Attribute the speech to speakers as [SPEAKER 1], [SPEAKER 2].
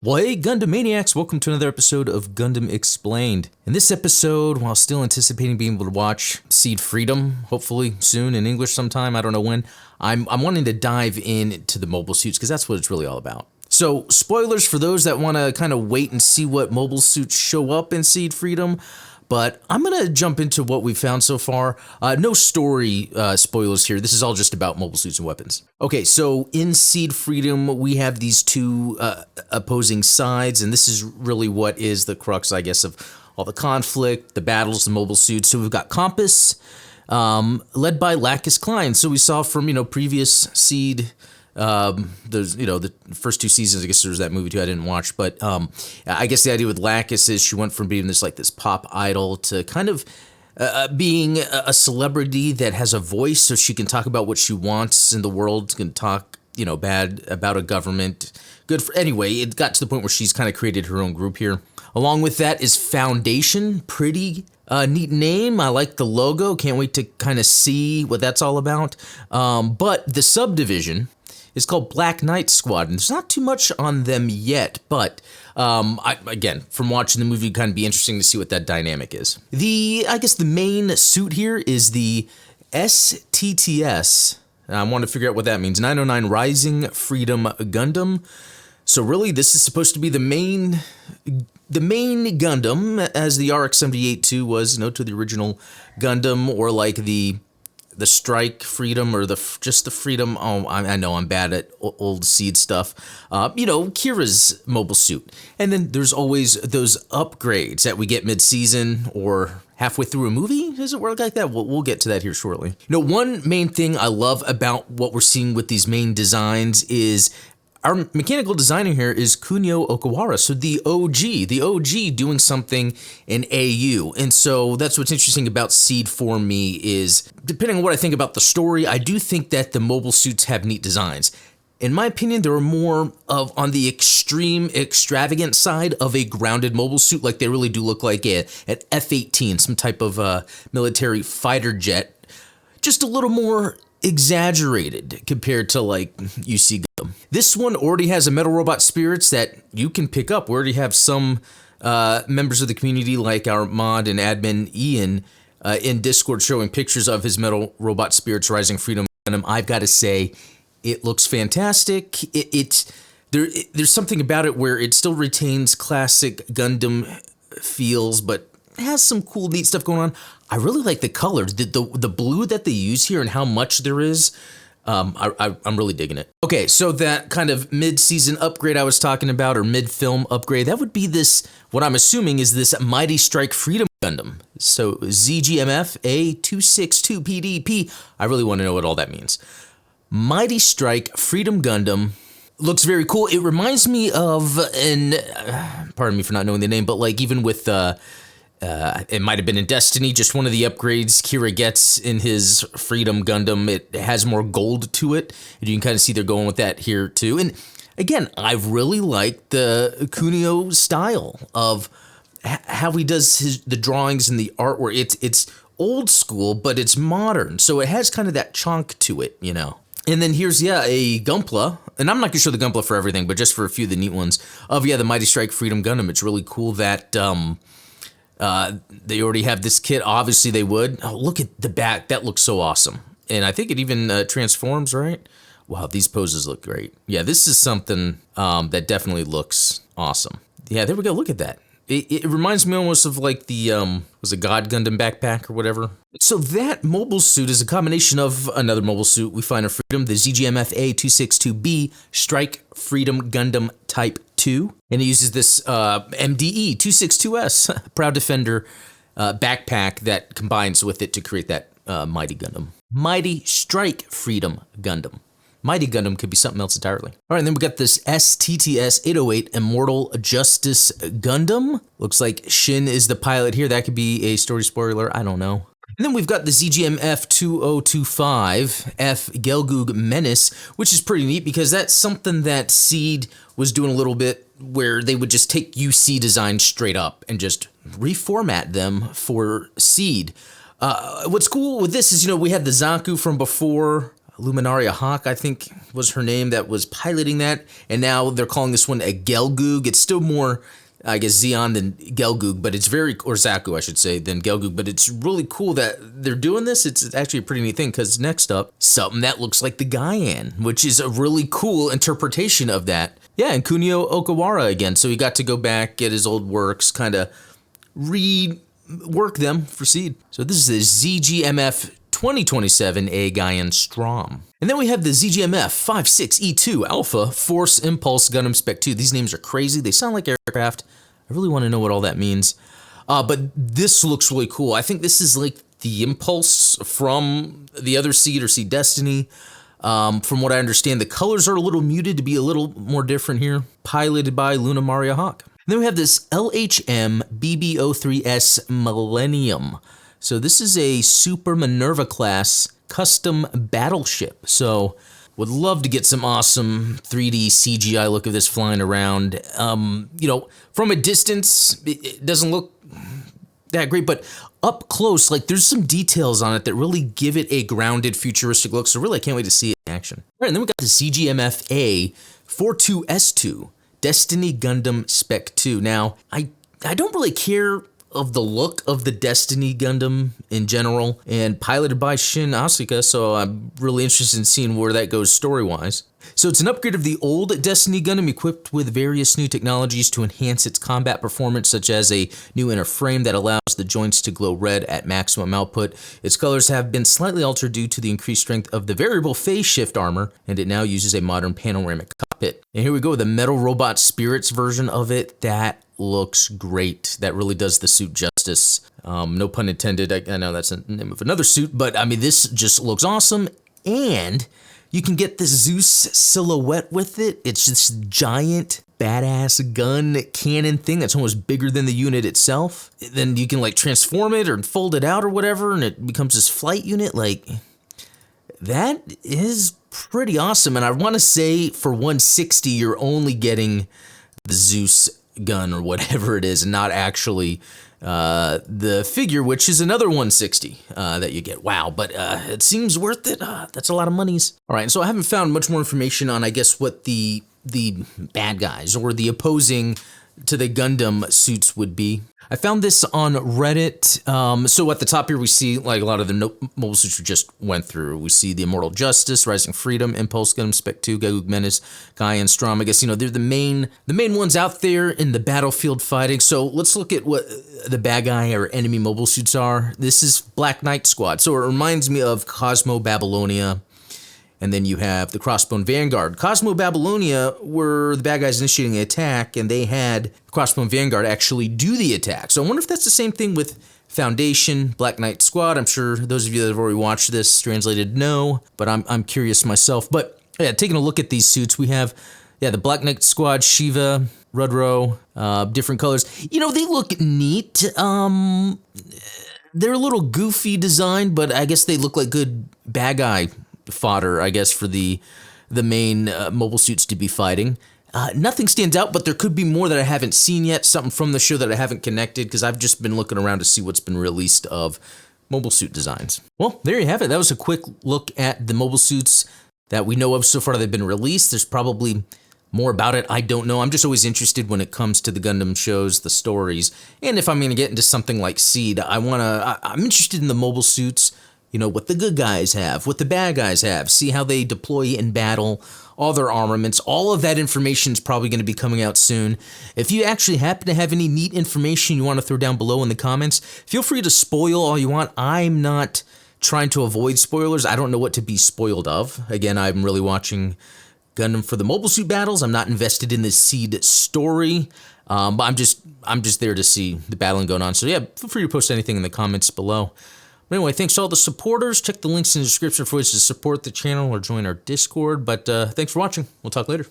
[SPEAKER 1] Well, hey, Gundam Maniacs, welcome to another episode of Gundam Explained. In this episode, while still anticipating being able to watch Seed Freedom, hopefully soon in English sometime, I don't know when, I'm wanting to dive into the mobile suits because that's what it's really all about. So, spoilers for those that want to kind of wait and see what mobile suits show up in Seed Freedom. But I'm going to jump into what we've found so far. No story spoilers here. This is all just about mobile suits and weapons. Okay, so in Seed Freedom, we have these two opposing sides, and this is really what is the crux, I guess, of all the conflict, the battles, the mobile suits. So we've got Compass, led by Lacus Klein. So we saw from, previous Seed. There's, the first two seasons, I guess there was that movie too I didn't watch, but I guess the idea with Lacus is she went from being this pop idol to kind of being a celebrity that has a voice, so she can talk about what she wants in the world, can talk, bad about a government. Anyway, it got to the point where she's kind of created her own group here. Along with that is Foundation, pretty neat name. I like the logo, can't wait to kind of see what that's all about. But the subdivision is called Black Knight Squad, and there's not too much on them yet, but again, from watching the movie, it'd kind of be interesting to see what that dynamic is. I guess the main suit here is the STTS, and I want to figure out what that means, 909 Rising Freedom Gundam. So really, this is supposed to be the main Gundam, as the RX-78-2 was, to the original Gundam, or like the Strike Freedom, or just the Freedom. Oh, I know I'm bad at old Seed stuff. Kira's mobile suit. And then there's always those upgrades that we get mid-season or halfway through a movie. Does it work like that? We'll get to that here shortly. One main thing I love about what we're seeing with these main designs is our mechanical designer here is Kunio Okawara, so the OG doing something in AU. And so that's what's interesting about Seed for me is, depending on what I think about the story, I do think that the mobile suits have neat designs. In my opinion, they're more on the extreme, extravagant side of a grounded mobile suit, like they really do look like an F-18, some type of military fighter jet. Just a little more exaggerated compared to you see Gundam. This one already has a Metal Robot Spirits that you can pick up. We already have some members of the community, like our mod and admin Ian, in Discord showing pictures of his Metal Robot Spirits Rising Freedom Gundam. I've got to say, it looks fantastic. There's something about it where it still retains classic Gundam feels, but has some cool, neat stuff going on. I really like the color, the blue that they use here and how much there is. I'm really digging it. Okay, so that kind of mid-season upgrade I was talking about, or mid-film upgrade, that would be this, what I'm assuming is this Mighty Strike Freedom Gundam. So ZGMF A262PDP. I really want to know what all that means. Mighty Strike Freedom Gundam. Looks very cool. It reminds me of pardon me for not knowing the name, but even with it might have been in Destiny, just one of the upgrades Kira gets in his Freedom Gundam. It has more gold to it, and you can kind of see they're going with that here too. And again, I really like the Kunio style of how he does the drawings and the artwork. It's old school, but it's modern, so it has kind of that chunk to it, And then here's, a Gunpla, and I'm not gonna show the Gunpla for everything, but just for a few of the neat ones of, the Mighty Strike Freedom Gundam. It's really cool that they already have this kit. Obviously they would. Oh, look at the back. That looks so awesome. And I think it even transforms, right? Wow, these poses look great. Yeah, this is something that definitely looks awesome. Yeah, there we go. Look at that. It reminds me almost of the, was it God Gundam backpack or whatever? So that mobile suit is a combination of another mobile suit we find in Freedom, the ZGMF A262B Strike Freedom Gundam Type 2. And it uses this MDE 262S Proud Defender backpack that combines with it to create that Mighty Gundam. Mighty Strike Freedom Gundam. Mighty Gundam could be something else entirely. All right, and then we got this STTS 808 Immortal Justice Gundam. Looks like Shin is the pilot here. That could be a story spoiler. I don't know. And then we've got the ZGMF 2025 F Gelgoog Menace, which is pretty neat because that's something that Seed was doing a little bit, where they would just take UC designs straight up and just reformat them for Seed. What's cool with this is, we had the Zaku from before. Luminaria Hawk, I think was her name, that was piloting that. And now they're calling this one a Gelgoog. It's still more, I guess, Xeon than Gelgoog, but it's very, or Zaku, I should say, than Gelgoog. But it's really cool that they're doing this. It's actually a pretty neat thing, because next up, something that looks like the Gaian, which is a really cool interpretation of that. Yeah, and Kunio Okawara again. So he got to go back, get his old works, kind of rework them for Seed. So this is the ZGMF 2027A Gaian Strom. And then we have the ZGMF 56E2 Alpha Force Impulse Gundam Spec 2. These names are crazy. They sound like aircraft. I really want to know what all that means. But this looks really cool. I think this is like the Impulse from the other Seed or Seed Destiny. From what I understand, the colors are a little muted to be a little more different here. Piloted by Luna Maria Hawk. And then we have this LHM BB03S Millennium. So this is a Super Minerva class custom battleship. So would love to get some awesome 3D CGI look of this flying around. You know, from a distance, it doesn't look that great, but up close, like there's some details on it that really give it a grounded, futuristic look. So really, I can't wait to see it in action. All right, and then we got the CGMF-A 42S2 Destiny Gundam Spec 2. Now, I don't really care of the look of the Destiny Gundam in general, and piloted by Shin Asuka, so I'm really interested in seeing where that goes story-wise. So it's an upgrade of the old Destiny Gundam equipped with various new technologies to enhance its combat performance, such as a new inner frame that allows the joints to glow red at maximum output. Its colors have been slightly altered due to the increased strength of the variable phase shift armor, and it now uses a modern panoramic cockpit. And here we go, the Metal Robot Spirits version of it. That looks great. That really does the suit justice. No pun intended. I know that's the name of another suit, but I mean, this just looks awesome. And you can get this Zeus silhouette with it. It's this giant, badass gun cannon thing that's almost bigger than the unit itself. Then you can like transform it or fold it out or whatever, and it becomes this flight unit. Like, that is pretty awesome. And I want to say for 160, you're only getting the Zeus gun or whatever it is, and not actually the figure, which is another 160 that you get. Wow, but it seems worth it. That's a lot of monies. All right, so I haven't found much more information on, I guess, what the bad guys or the opposing to the Gundam suits would be. I found this on Reddit. So at the top here, we see like a lot of the mobile suits we just went through. We see the Immortal Justice, Rising Freedom, Impulse Gundam Spec 2, Gelgoog Menace, Gaian Strom. I guess, you know, they're the main ones out there in the battlefield fighting. So let's look at what the bad guy or enemy mobile suits are. This is Black Knight Squad. So it reminds me of Cosmo Babylonia. And then you have the Crossbone Vanguard. Cosmo Babylonia were the bad guys initiating the attack, and they had Crossbone Vanguard actually do the attack. So I wonder if that's the same thing with Foundation, Black Knight Squad. I'm sure those of you that have already watched this translated know, but I'm curious myself. But yeah, taking a look at these suits, we have the Black Knight Squad, Shiva, Rudro, different colors. You know, they look neat. They're a little goofy design, but I guess they look like good bad guy fodder, I guess, for the main mobile suits to be fighting. Nothing stands out, but there could be more that I haven't seen yet, something from the show that I haven't connected, because I've just been looking around to see what's been released of mobile suit designs. Well, there you have it. That was a quick look at the mobile suits that we know of so far that have been released. There's probably more about it, I don't know. I'm just always interested when it comes to the Gundam shows, the stories, and if I'm going to get into something like Seed, I'm interested in the mobile suits. You know, what the good guys have, what the bad guys have, see how they deploy in battle, all their armaments, all of that information is probably going to be coming out soon. If you actually happen to have any neat information you want to throw down below in the comments, feel free to spoil all you want. I'm not trying to avoid spoilers. I don't know what to be spoiled of. Again, I'm really watching Gundam for the mobile suit battles. I'm not invested in the Seed story, but I'm just there to see the battling going on. So yeah, feel free to post anything in the comments below. But anyway, thanks to all the supporters. Check the links in the description for ways to support the channel or join our Discord. But thanks for watching. We'll talk later.